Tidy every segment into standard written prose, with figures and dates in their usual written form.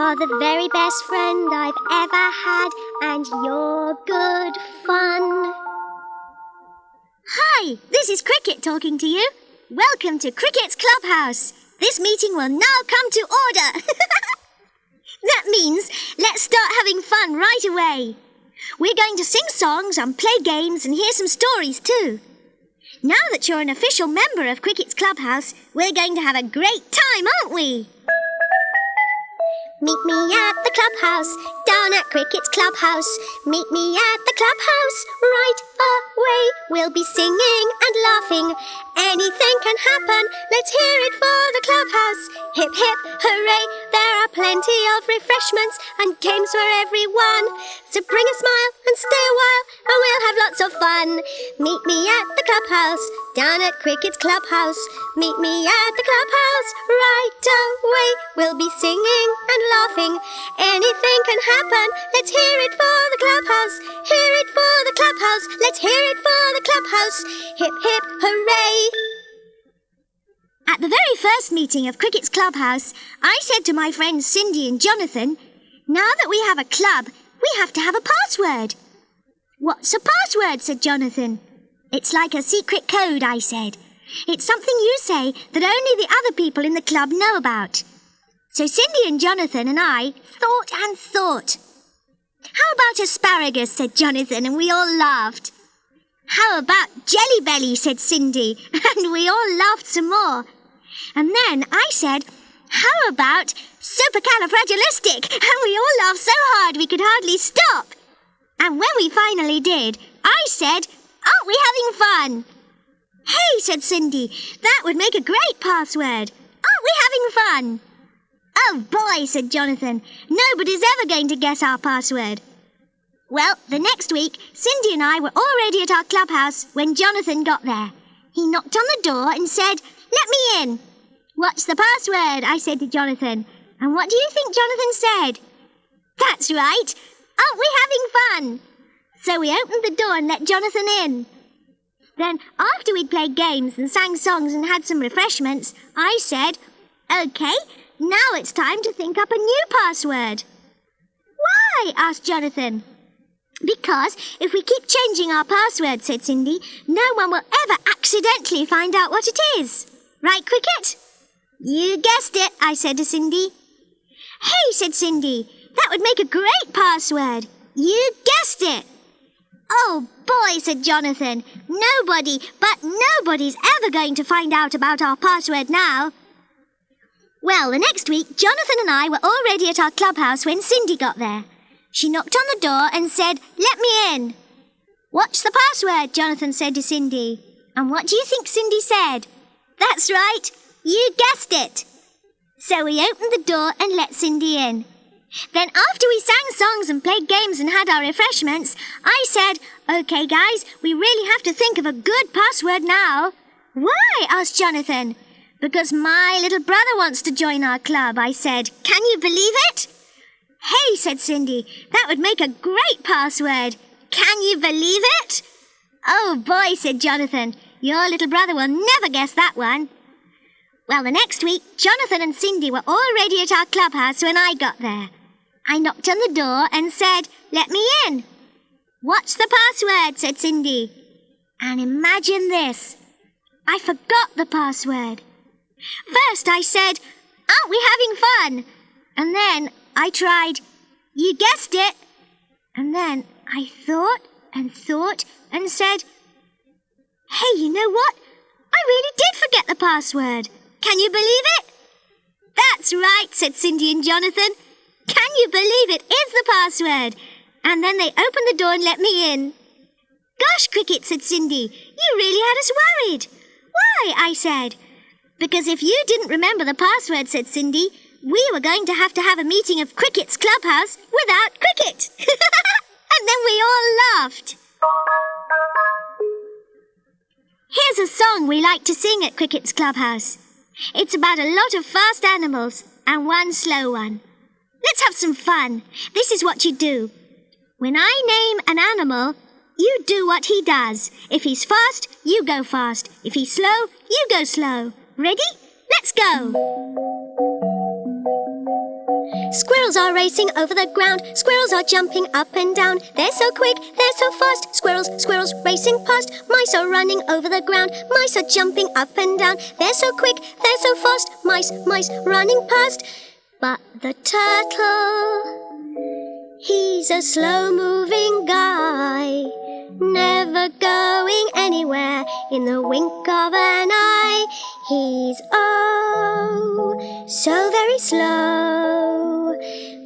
You're the very best friend I've ever had, and you're good fun. Hi, this is Cricket talking to you. Welcome to Cricket's Clubhouse. This meeting will now come to order. That means let's start having fun right away. We're going to sing songs and play games and hear some stories too. Now that you're an official member of Cricket's Clubhouse, we're going to have a great time, aren't we? Meet me at the clubhouse, down at Cricket's Clubhouse. Meet me at the clubhouse, right away. We'll be singing and laughing. Anything can happen, let's hear it for the clubhouse. Hip hip hooray, there are plenty of refreshments and games for everyone. So bring a smile and stay a while and we'll have lots of fun. Meet me at the clubhouse, down at Cricket's Clubhouse. Meet me at the clubhouse, right away. We'll be singing and laughing. Anything can happen, let's hear it for the clubhouse. Hear it for the clubhouse, let's hear it for the clubhouse. Hip hip hooray. At the very first meeting of Cricket's Clubhouse, I said to my friends Cindy and Jonathan, now that we have a club, we have to have a password. What's a password? Said Jonathan. It's like a secret code, I said. It's something you say that only the other people in the club know about. So Cindy and Jonathan and I thought and thought. How about asparagus? Said Jonathan, and we all laughed. How about Jelly Belly? Said Cindy, and we all laughed some more. And then I said, how about supercalifragilistic? And we all laughed so hard we could hardly stop. And when we finally did, I said, aren't we having fun? Hey, said Cindy, that would make a great password. Aren't we having fun? Oh boy, said Jonathan, nobody's ever going to guess our password. Well, the next week, Cindy and I were already at our clubhouse when Jonathan got there. He knocked on the door and said, let me in. What's the password? I said to Jonathan. And what do you think Jonathan said? That's right. Aren't we having fun? So we opened the door and let Jonathan in. Then, after we'd played games and sang songs and had some refreshments, I said, OK, now it's time to think up a new password. Why? Asked Jonathan. Because if we keep changing our password, said Cindy, no one will ever accidentally find out what it is. Right, Cricket? You guessed it, I said to Cindy. Hey, said Cindy, that would make a great password. You guessed it. Oh boy, said Jonathan, nobody's ever going to find out about our password now. Well, the next week, Jonathan and I were already at our clubhouse when Cindy got there. She knocked on the door and said, let me in. What's the password? Jonathan said to Cindy. And what do you think Cindy said? That's right, you guessed it. So we opened the door and let Cindy in. Then after we sang songs and played games and had our refreshments, I said, OK guys, we really have to think of a good password now. Why? Asked Jonathan. Because my little brother wants to join our club, I said. Can you believe it? Hey, said Cindy, that would make a great password. Can you believe it? Oh boy, said Jonathan, your little brother will never guess that one. Well, the next week, Jonathan and Cindy were already at our clubhouse when I got there. I knocked on the door and said, let me in. What's the password? Said Cindy. And imagine this. I forgot the password. First I said, aren't we having fun? And then I tried, you guessed it. And then I thought and said, hey, you know what? I really did forget the password. Can you believe it? That's right, said Cindy and Jonathan. Can you believe it is the password? And then they opened the door and let me in. Gosh, Cricket, said Cindy, you really had us worried. Why? I said. Because if you didn't remember the password, said Cindy, we were going to have a meeting of Cricket's Clubhouse without Cricket. And then we all laughed. Here's a song we like to sing at Cricket's Clubhouse. It's about a lot of fast animals and one slow one. Let's have some fun. This is what you do. When I name an animal, you do what he does. If he's fast, you go fast. If he's slow, you go slow. Ready? Let's go. Squirrels are racing over the ground. Squirrels are jumping up and down. They're so quick, they're so fast. Squirrels racing past. Mice are running over the ground. Mice are jumping up and down. They're so quick, they're so fast. Mice running past. But the turtle, he's a slow-moving guy, never going anywhere in the wink of an eye. He's oh, so very slow,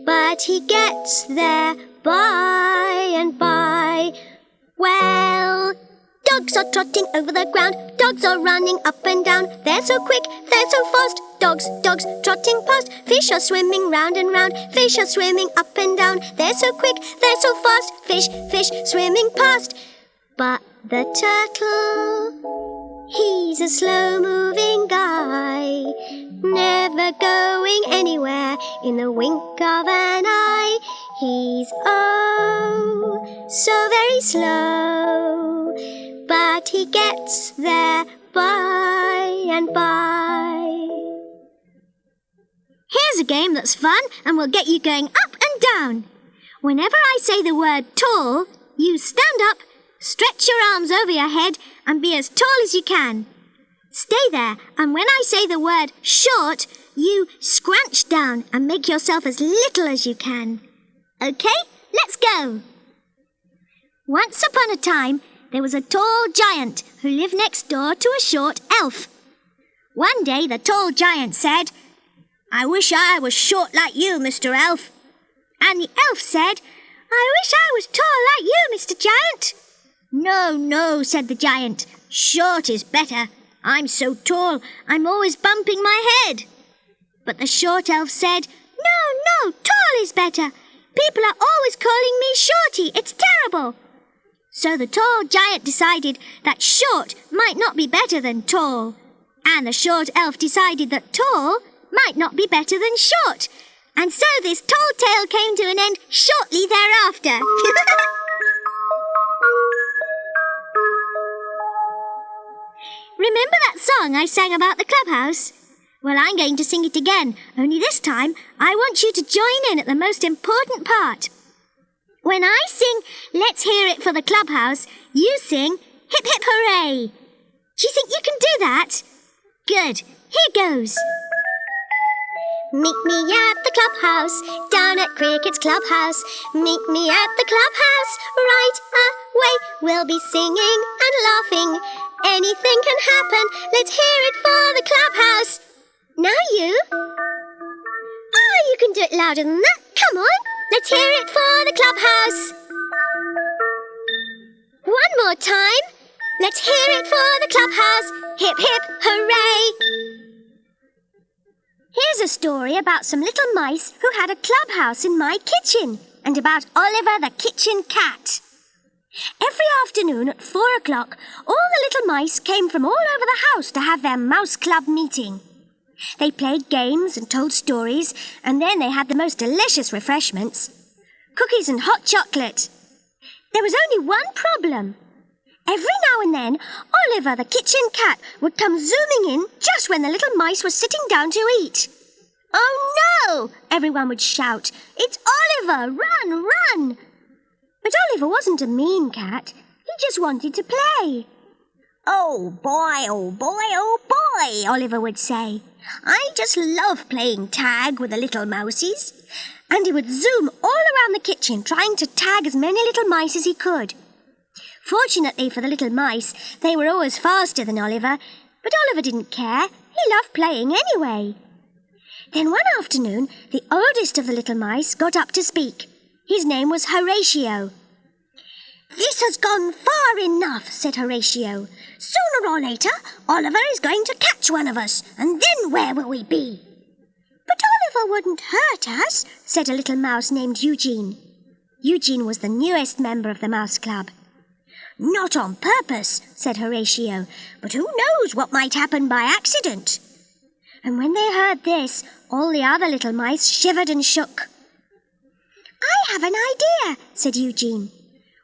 but he gets there by and by. Well, dogs are trotting over the ground. Dogs are running up and down. They're so quick, they're so fast. Dogs trotting past. Fish are swimming round and round. Fish are swimming up and down. They're so quick, they're so fast. Fish swimming past. But the turtle, he's a slow-moving guy, never going anywhere in the wink of an eye. He's oh, so very slow, but he gets there by and by. Here's a game that's fun and will get you going up and down. Whenever I say the word tall, you stand up, stretch your arms over your head and be as tall as you can. Stay there, and when I say the word short, you scrunch down and make yourself as little as you can. Okay, let's go. Once upon a time, there was a tall giant who lived next door to a short elf. One day the tall giant said, "I wish I was short like you, Mr. Elf." And the elf said, "I wish I was tall like you, Mr. Giant." No, said the giant. "Short is better. I'm so tall, I'm always bumping my head." But the short elf said, No, tall is better. People are always calling me Shorty. It's terrible." So the tall giant decided that short might not be better than tall. And the short elf decided that tall might not be better than short. And so this tall tale came to an end shortly thereafter. Remember that song I sang about the clubhouse? Well, I'm going to sing it again, only this time I want you to join in at the most important part. When I sing, "Let's hear it for the clubhouse," you sing, "Hip hip hooray." Do you think you can do that? Good. Here goes. Meet me at the clubhouse, down at Cricket's clubhouse. Meet me at the clubhouse, right away. We'll be singing and laughing. Anything can happen. Let's hear it for the clubhouse. Now you. Oh, you can do it louder than that. Come on. Let's hear it for the clubhouse. One more time. Let's hear it for the clubhouse. Hip, hip, hooray. Here's a story about some little mice who had a clubhouse in my kitchen, and about Oliver the kitchen cat. Every afternoon at 4 o'clock, all the little mice came from all over the house to have their mouse club meeting. They played games and told stories, and then they had the most delicious refreshments. Cookies and hot chocolate. There was only one problem. Every now and then, Oliver the kitchen cat would come zooming in just when the little mice were sitting down to eat. "Oh no!" everyone would shout. "It's Oliver! Run, run!" But Oliver wasn't a mean cat. He just wanted to play. "Oh boy, oh boy, oh boy," Oliver would say. "I just love playing tag with the little mousies." And he would zoom all around the kitchen trying to tag as many little mice as he could. Fortunately for the little mice, they were always faster than Oliver, but Oliver didn't care. He loved playing anyway. Then one afternoon, the oldest of the little mice got up to speak. His name was Horatio. "This has gone far enough," said Horatio. "Sooner or later, Oliver is going to catch one of us, and then where will we be?" "But Oliver wouldn't hurt us," said a little mouse named Eugene. Eugene was the newest member of the Mouse Club. "Not on purpose," said Horatio, "but who knows what might happen by accident?" And when they heard this, all the other little mice shivered and shook. "I have an idea," said Eugene.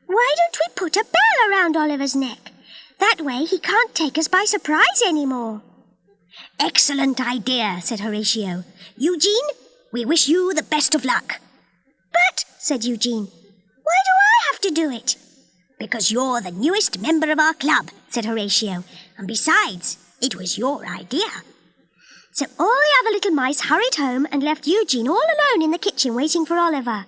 "Why don't we put a bell around Oliver's neck? That way he can't take us by surprise anymore." "Excellent idea," said Horatio. "Eugene, We wish you the best of luck." "But," said Eugene, "why do I have to do it?" "Because you're the newest member of our club," said Horatio. "And besides, it was your idea." So all the other little mice hurried home and left Eugene all alone in the kitchen waiting for Oliver.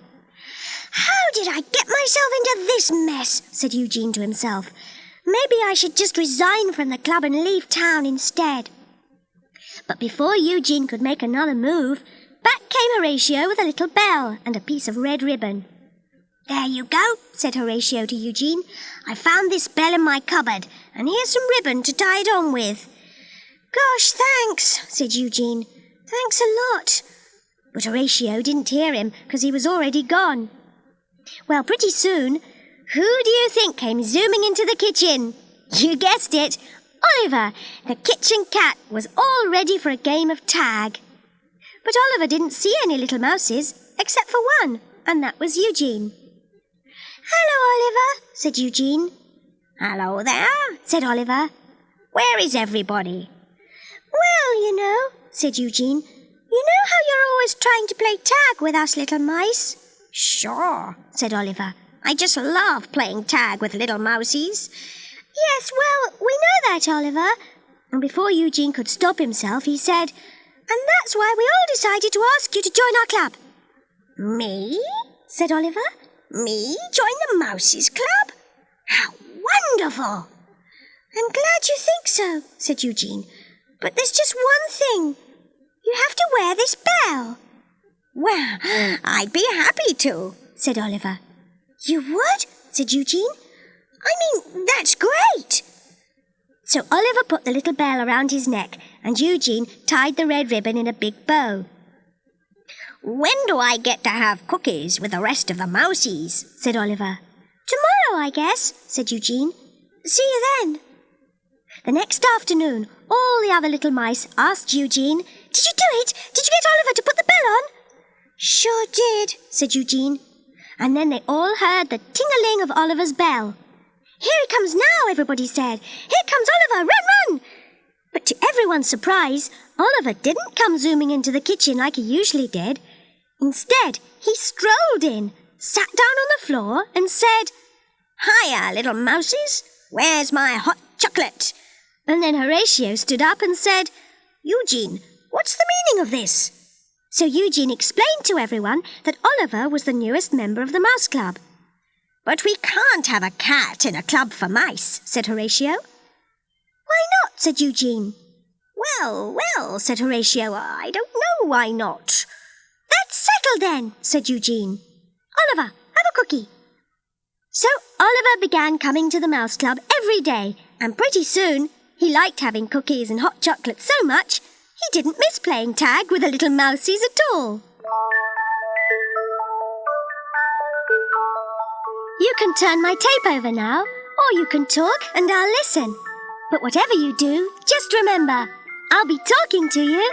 "How did I get myself into this mess?" said Eugene to himself. "Maybe I should just resign from the club and leave town instead." But before Eugene could make another move, back came Horatio with a little bell and a piece of red ribbon. "There you go," said Horatio to Eugene. "I found this bell in my cupboard, and here's some ribbon to tie it on with." "Gosh, thanks," said Eugene. "Thanks a lot." But Horatio didn't hear him because he was already gone. Well, pretty soon, who do you think came zooming into the kitchen? You guessed it, Oliver, the kitchen cat, was all ready for a game of tag. But Oliver didn't see any little mouses, except for one, and that was Eugene. "Hello, Oliver," said Eugene. "Hello there," said Oliver. "Where is everybody?" "Well, you know," said Eugene, "you know how you're always trying to play tag with us little mice?" "Sure," said Oliver. "I just love playing tag with little mousies." "Yes, well, we know that, Oliver." And before Eugene could stop himself, he said, "And that's why we all decided to ask you to join our club." "Me?" said Oliver. "Me join the Mouses Club? How wonderful!" "I'm glad you think so," said Eugene. "But there's just one thing. You have to wear this bell." "Well, I'd be happy to," said Oliver. "You would?" said Eugene. "I mean, that's great." So Oliver put the little bell around his neck, and Eugene tied the red ribbon in a big bow. "When do I get to have cookies with the rest of the mousies?" said Oliver. "Tomorrow, I guess," said Eugene. "See you then." The next afternoon, all the other little mice asked Eugene, "Did you do it? Did you get Oliver to put the bell on?" "Sure did," said Eugene. And then they all heard the ting-a-ling of Oliver's bell. "Here he comes now," everybody said. "Here comes Oliver, run, run!" But to everyone's surprise, Oliver didn't come zooming into the kitchen like he usually did. Instead, he strolled in, sat down on the floor and said, "Hiya, little mouses. Where's my hot chocolate?" And then Horatio stood up and said, "Eugene, what's the meaning of this?" So Eugene explained to everyone that Oliver was the newest member of the Mouse Club. "But we can't have a cat in a club for mice," said Horatio. "Why not?" said Eugene. Well, said Horatio, "I don't know why not." "That's settled then," said Eugene. "Oliver, have a cookie." So Oliver began coming to the Mouse Club every day, and pretty soon he liked having cookies and hot chocolate so much he didn't miss playing tag with the little mousies at all. You can turn my tape over now, or you can talk and I'll listen. But whatever you do, just remember, I'll be talking to you.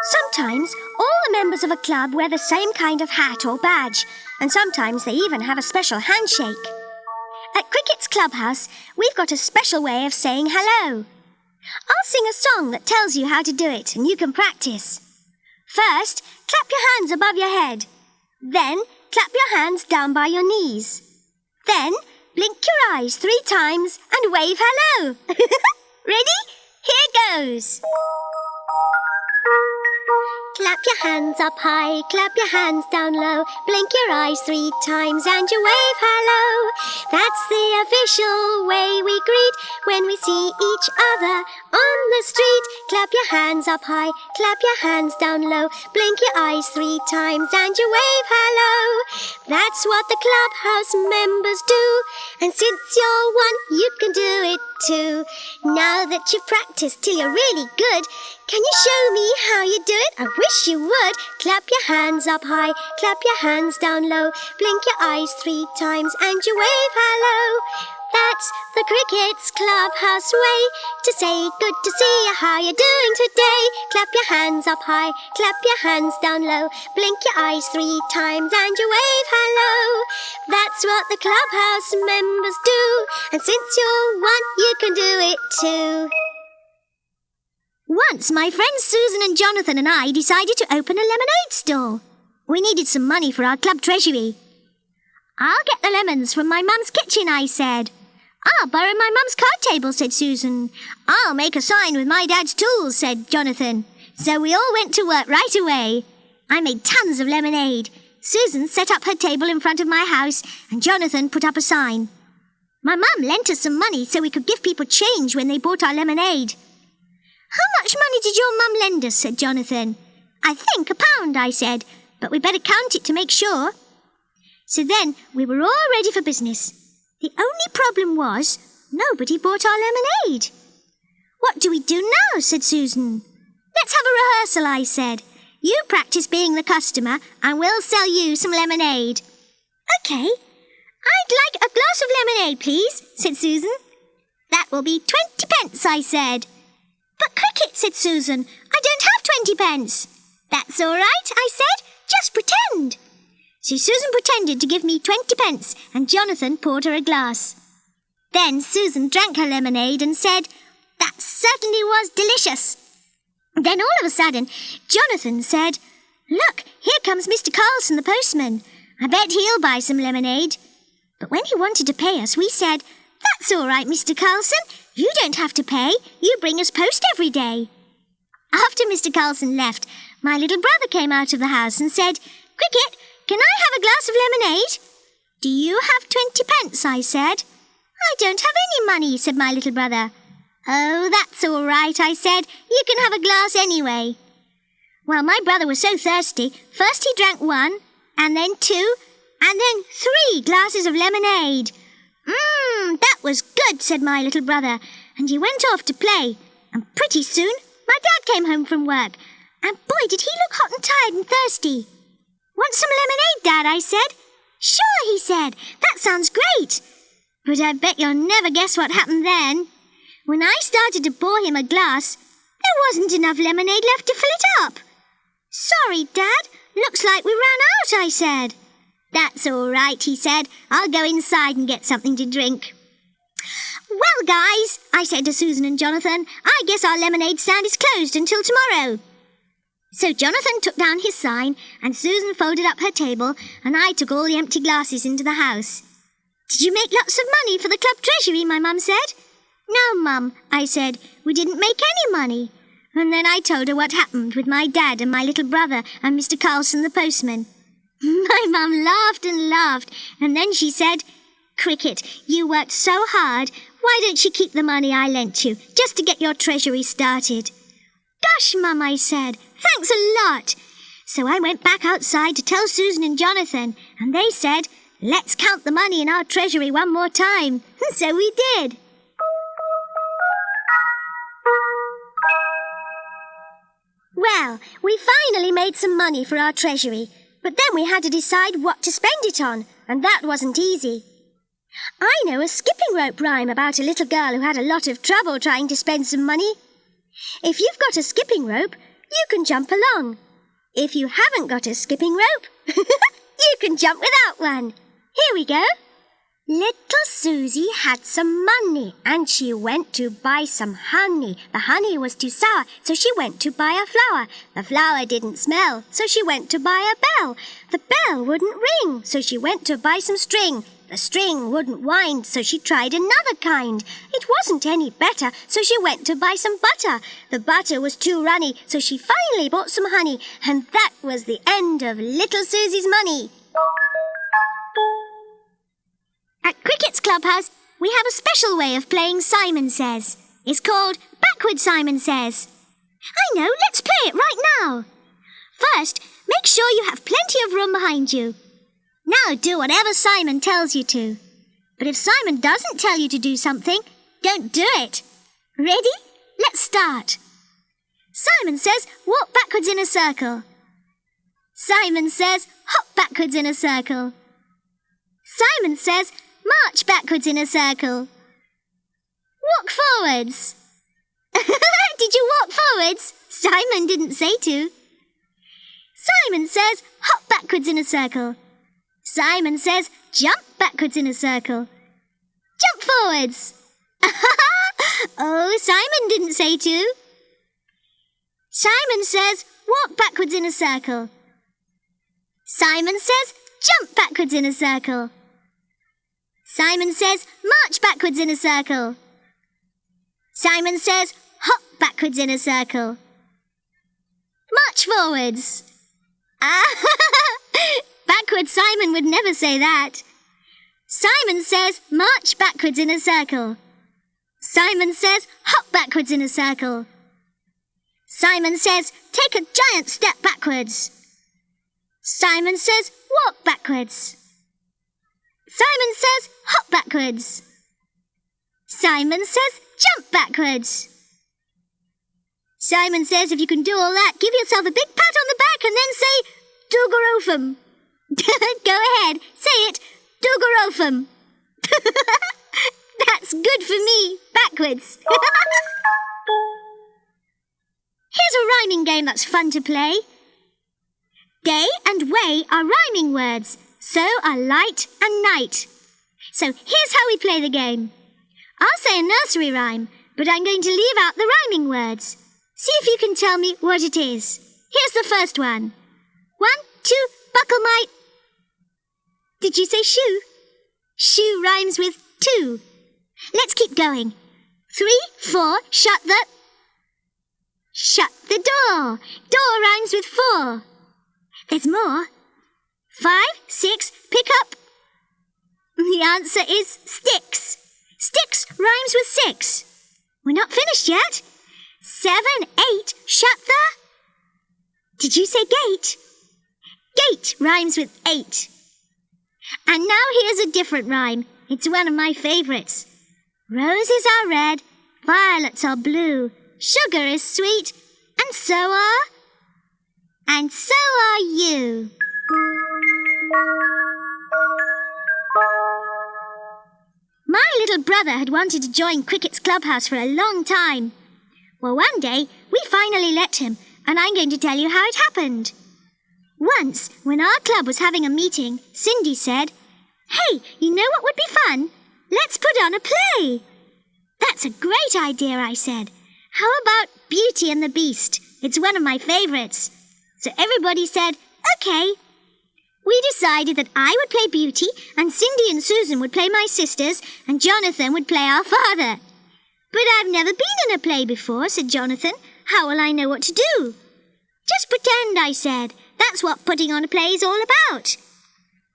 Sometimes all the members of a club wear the same kind of hat or badge, and sometimes they even have a special handshake. At Cricket's Clubhouse, we've got a special way of saying hello. I'll sing a song that tells you how to do it, and you can practice. First, clap your hands above your head. Then, clap your hands down by your knees. Then, blink your eyes 3 times and wave hello. Ready? Here goes. Clap your hands up high, clap your hands down low, blink your eyes 3 times and you wave hello. That's the official way we greet when we see each other on the street. Clap your hands up high, clap your hands down low, blink your eyes 3 times and you wave hello. That's what the Clubhouse members do, and since you're one, you can do it too. Now that you've practiced till you're really good, can you show me how you do it? I wish you would. Clap your hands up high, clap your hands down low, blink your eyes 3 times and you wave hello. That's the Cricket's Clubhouse way to say good to see you, how you doing today. Clap your hands up high, clap your hands down low, blink your eyes 3 times and you wave hello. That's what the Clubhouse members do, and since you're one, you can do it too. Once my friends Susan and Jonathan and I decided to open a lemonade stall. We needed some money for our club treasury. I'll get the lemons from my mum's kitchen, I said. I'll borrow my mum's card table, said Susan. I'll make a sign with my dad's tools, said Jonathan. So we all went to work right away. I made tons of lemonade. Susan set up her table in front of my house and Jonathan put up a sign. My mum lent us some money so we could give people change when they bought our lemonade. How much money did your mum lend us, said Jonathan. I think £1, I said, but we'd better count it to make sure. So then we were all ready for business. The only problem was nobody bought our lemonade. What do we do now, said Susan. Let's have a rehearsal, I said. You practice being the customer and we'll sell you some lemonade. OK. I'd like a glass of lemonade, please, said Susan. That will be 20p, I said. But Cricket, said Susan, I don't have 20p. That's all right, I said. Just pretend. So Susan pretended to give me 20p and Jonathan poured her a glass. Then Susan drank her lemonade and said, that certainly was delicious. Then all of a sudden, Jonathan said, look, here comes Mr. Carlson, the postman. I bet he'll buy some lemonade. But when he wanted to pay us, we said, that's all right, Mr. Carlson. You don't have to pay. You bring us post every day. After Mr. Carlson left, my little brother came out of the house and said, Cricket, can I have a glass of lemonade? Do you have 20p, I said. I don't have any money, said my little brother. Oh, that's all right, I said. You can have a glass anyway. Well, my brother was so thirsty, first he drank 1, and then 2, and then 3 glasses of lemonade. That was good, said my little brother, and he went off to play. And pretty soon, my dad came home from work, and boy, did he look hot and tired and thirsty. Want some lemonade, Dad? I said. Sure, he said. That sounds great. But I bet you'll never guess what happened then. When I started to pour him a glass, there wasn't enough lemonade left to fill it up. Sorry, Dad. Looks like we ran out, I said. That's all right, he said. I'll go inside and get something to drink. Well, guys, I said to Susan and Jonathan, I guess our lemonade stand is closed until tomorrow. So Jonathan took down his sign and Susan folded up her table and I took all the empty glasses into the house. Did you make lots of money for the club treasury, my mum said. No, Mum, I said, we didn't make any money. And then I told her what happened with my dad and my little brother and Mr. Carlson the postman. My mum laughed and laughed and then she said, Cricket, you worked so hard, why don't you keep the money I lent you just to get your treasury started? Gosh, Mum, I said, thanks a lot. So I went back outside to tell Susan and Jonathan, and they said, let's count the money in our treasury one more time. So we did. Well, we finally made some money for our treasury, but then we had to decide what to spend it on, and that wasn't easy. I know a skipping rope rhyme about a little girl who had a lot of trouble trying to spend some money. If you've got a skipping rope, you can jump along. If you haven't got a skipping rope, you can jump without one. Here we go. Little Susie had some money and she went to buy some honey. The honey was too sour, so she went to buy a flower. The flower didn't smell, so she went to buy a bell. The bell wouldn't ring, so she went to buy some string. The string wouldn't wind, so she tried another kind. It wasn't any better, so she went to buy some butter. The butter was too runny, so she finally bought some honey. And that was the end of little Susie's money. At Cricket's Clubhouse, we have a special way of playing Simon Says. It's called Backward Simon Says. I know, let's play it right now. First, make sure you have plenty of room behind you. Now do whatever Simon tells you to. But if Simon doesn't tell you to do something, don't do it. Ready? Let's start. Simon says, walk backwards in a circle. Simon says, hop backwards in a circle. Simon says, march backwards in a circle. Walk forwards. Did you walk forwards? Simon didn't say to. Simon says, hop backwards in a circle. Simon says, jump backwards in a circle. Jump forwards. Oh, Simon didn't say to. Simon says, walk backwards in a circle. Simon says, jump backwards in a circle. Simon says, march backwards in a circle. Simon says, hop backwards in a circle. March forwards. Backwards Simon would never say that. Simon says, march backwards in a circle. Simon says, hop backwards in a circle. Simon says, take a giant step backwards. Simon says, walk backwards. Simon says, hop backwards. Simon says, jump backwards. Simon says if you can do all that, give yourself a big pat on the back and then say, Dugorofum. Go ahead, say it, Dugorofum. That's good for me, backwards. Here's a rhyming game that's fun to play. Day and way are rhyming words, so are light and night. So here's how we play the game. I'll say a nursery rhyme, but I'm going to leave out the rhyming words. See if you can tell me what it is. Here's the first one. 1, 2, buckle my... Did you say shoe? Shoe rhymes with 2. Let's keep going. 3, 4, shut the door. Door rhymes with 4. There's more. 5, 6, pick up. The answer is sticks. Sticks rhymes with 6. We're not finished yet. 7, 8, shut the... Did you say gate? Gate rhymes with 8. And now here's a different rhyme. It's one of my favourites. Roses are red, violets are blue, sugar is sweet, and so are you. My little brother had wanted to join Cricket's Clubhouse for a long time. Well, one day, we finally let him, and I'm going to tell you how it happened. Once, when our club was having a meeting, Cindy said, "Hey, you know what would be fun? Let's put on a play." "That's a great idea," I said. "How about Beauty and the Beast? It's one of my favourites." So everybody said, "Okay." We decided that I would play Beauty, and Cindy and Susan would play my sisters, and Jonathan would play our father. "But I've never been in a play before," said Jonathan. "How will I know what to do?" "Just pretend," I said. "That's what putting on a play is all about."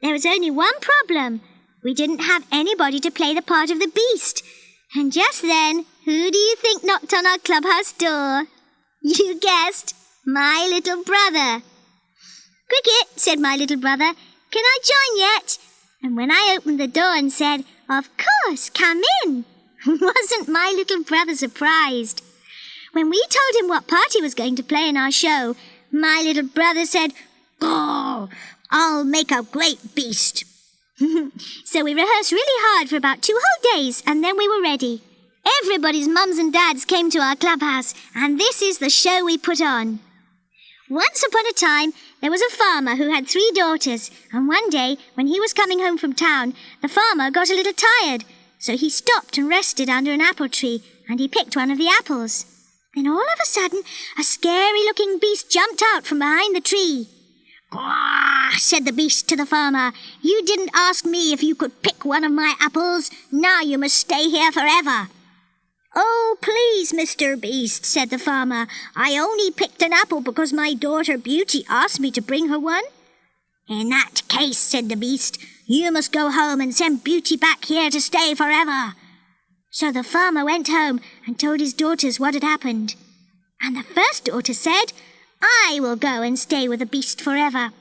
There was only one problem. We didn't have anybody to play the part of the Beast. And just then, who do you think knocked on our clubhouse door? You guessed, my little brother. "Cricket," said my little brother, "can I join yet?" And when I opened the door and said, "Of course, come in," wasn't my little brother surprised? When we told him what part he was going to play in our show, my little brother said, "Oh, I'll make a great beast." So we rehearsed really hard for about 2 whole days, and then we were ready. Everybody's mums and dads came to our clubhouse, and this is the show we put on. Once upon a time, there was a farmer who had 3 daughters, and one day, when he was coming home from town, the farmer got a little tired, so he stopped and rested under an apple tree, and he picked one of the apples. Then all of a sudden, a scary-looking beast jumped out from behind the tree. "Quah!" said the beast to the farmer. "You didn't ask me if you could pick one of my apples. Now you must stay here forever." "Oh, please, Mr. Beast," said the farmer. "I only picked an apple because my daughter Beauty asked me to bring her one." "In that case," said the beast, "you must go home and send Beauty back here to stay forever." So the farmer went home and told his daughters what had happened. And the first daughter said, "I will go and stay with the beast forever."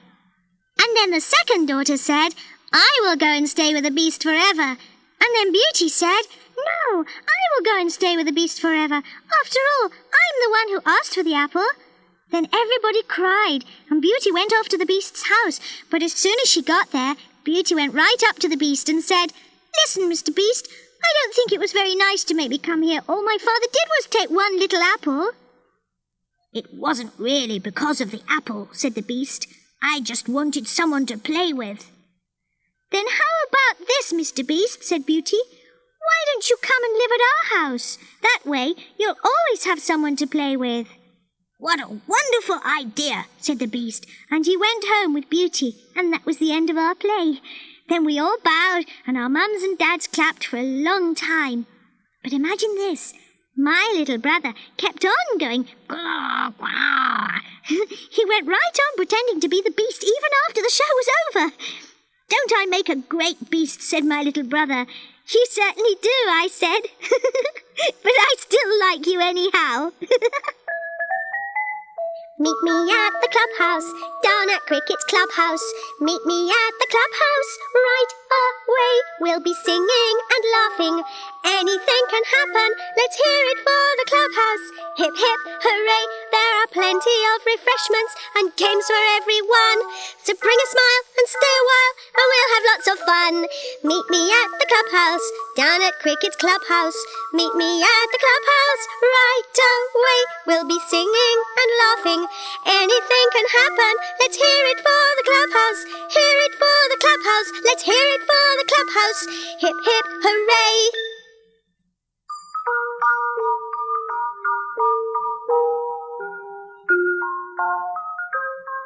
And then the second daughter said, "I will go and stay with the beast forever." And then Beauty said, "No, I will go and stay with the beast forever. After all, I'm the one who asked for the apple." Then everybody cried, and Beauty went off to the beast's house. But as soon as she got there, Beauty went right up to the beast and said, Listen, Mr. Beast, I don't think it was very nice to make me come here. All my father did was take one little apple. It wasn't really because of the apple, said the Beast. I just wanted someone to play with. Then how about this, Mr. Beast, said Beauty. Why don't you come and live at our house? That way you'll always have someone to play with. What a wonderful idea, said the Beast, and he went home with Beauty, and that was the end of our play. Then we all bowed, and our mums and dads clapped for a long time. But imagine this. My little brother kept on going, "Gah, gah." He went right on pretending to be the Beast even after the show was over. Don't I make a great beast, said my little brother. You certainly do, I said. But I still like you anyhow. Meet me at the clubhouse, down at Cricket's clubhouse. Meet me at the clubhouse, right away. We'll be singing and laughing. Anything can happen, let's hear it for the clubhouse. Hip hip hooray, there are plenty of refreshments and games for everyone. So bring a smile and stay a while and we'll have lots of fun. Meet me at the clubhouse, down at Cricket's clubhouse. Meet me at the clubhouse, right away. We'll be singing and laughing. Anything can happen, let's hear it for the clubhouse. Hear it for the clubhouse, let's hear it for the clubhouse. Hip hip hooray.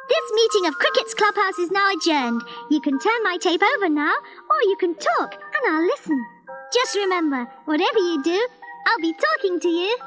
This meeting of Cricket's Clubhouse is now adjourned. You can turn my tape over now, or you can talk and I'll listen. Just remember, whatever you do, I'll be talking to you.